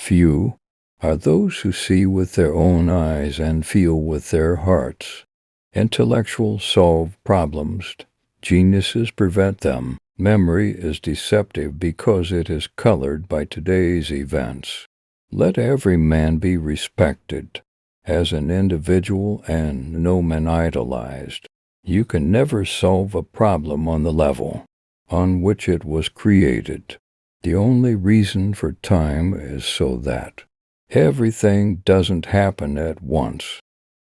Few are those who see with their own eyes and feel with their hearts. Intellectuals solve problems. Geniuses prevent them. Memory is deceptive because it is colored by today's events. Let every man be respected as an individual and no man idolized. You can never solve a problem on the level on which it was created. The only reason for time is so that everything doesn't happen at once.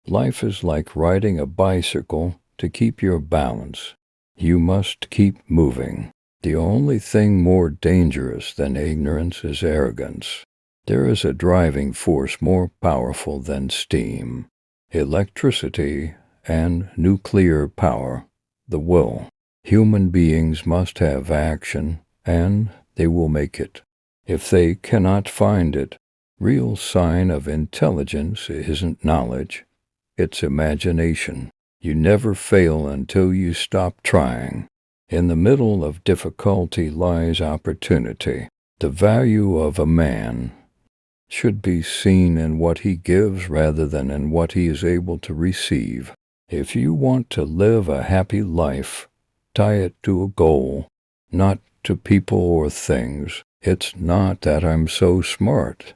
Life is like riding a bicycle to keep your balance. You must keep moving. The only thing more dangerous than ignorance is arrogance. There is a driving force more powerful than steam, electricity, and nuclear power, the will. Human beings must have action, and they will make it. If they cannot find it, real sign of intelligence isn't knowledge, it's imagination. You never fail until you stop trying. In the middle of difficulty lies opportunity. The value of a man should be seen in what he gives rather than in what he is able to receive. If you want to live a happy life, tie it to a goal, not to people or things. It's not that I'm so smart.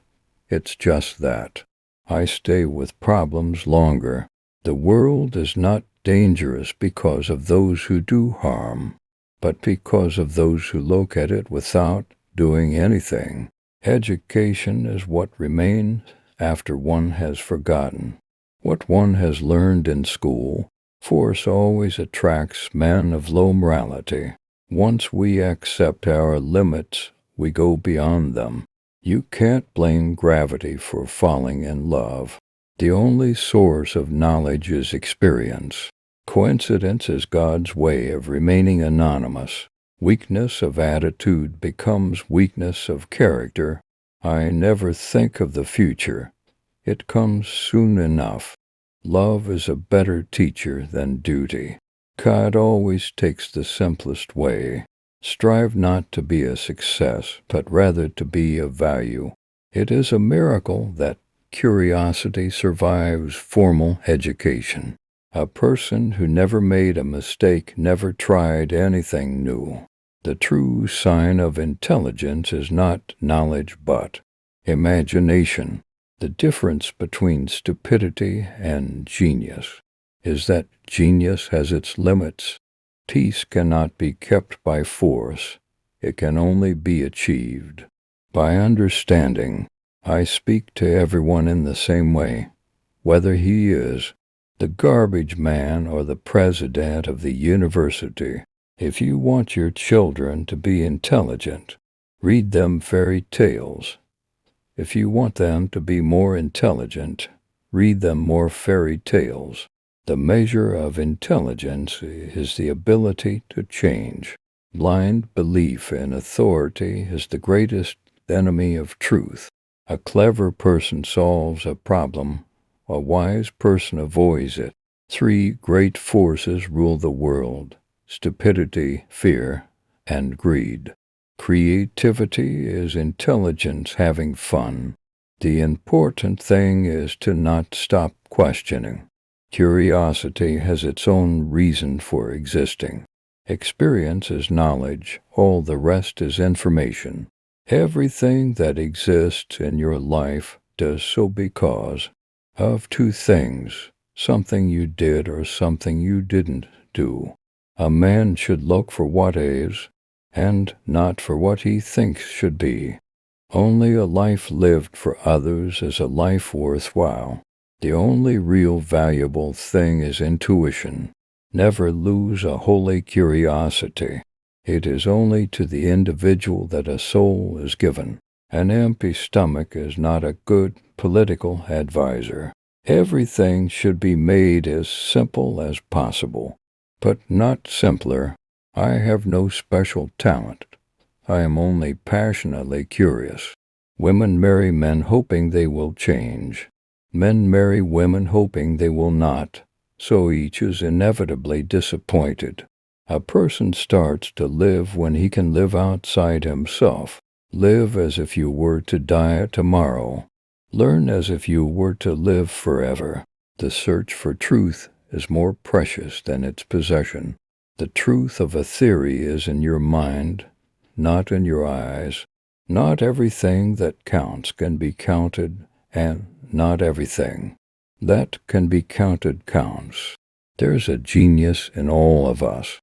It's just that I stay with problems longer. The world is not dangerous because of those who do harm, but because of those who look at it without doing anything. Education is what remains after one has forgotten what one has learned in school. Force always attracts men of low morality. Once we accept our limits, we go beyond them. You can't blame gravity for falling in love. The only source of knowledge is experience. Coincidence is God's way of remaining anonymous. Weakness of attitude becomes weakness of character. I never think of the future. It comes soon enough. Love is a better teacher than duty. God always takes the simplest way. Strive not to be a success, but rather to be of value. It is a miracle that curiosity survives formal education. A person who never made a mistake never tried anything new. The true sign of intelligence is not knowledge but imagination. The difference between stupidity and genius is that genius has its limits. Peace cannot be kept by force. It can only be achieved by understanding. I speak to everyone in the same way, whether he is the garbage man or the president of the university. If you want your children to be intelligent, read them fairy tales. If you want them to be more intelligent, read them more fairy tales. The measure of intelligence is the ability to change. Blind belief in authority is the greatest enemy of truth. A clever person solves a problem. A wise person avoids it. 3 great forces rule the world: stupidity, fear, and greed. Creativity is intelligence having fun. The important thing is to not stop questioning. Curiosity has its own reason for existing. Experience is knowledge. All the rest is information. Everything that exists in your life does so because of 2 things: something you did or something you didn't do. A man should look for what is, and not for what he thinks should be. Only a life lived for others is a life worthwhile. The only real valuable thing is intuition. Never lose a holy curiosity. It is only to the individual that a soul is given. An empty stomach is not a good political advisor. Everything should be made as simple as possible, but not simpler. I have no special talent. I am only passionately curious. Women marry men hoping they will change. Men marry women hoping they will not, so each is inevitably disappointed. A person starts to live when he can live outside himself. Live as if you were to die tomorrow. Learn as if you were to live forever. The search for truth is more precious than its possession. The truth of a theory is in your mind, not in your eyes. Not everything that counts can be counted, and not everything that can be counted counts. There's a genius in all of us.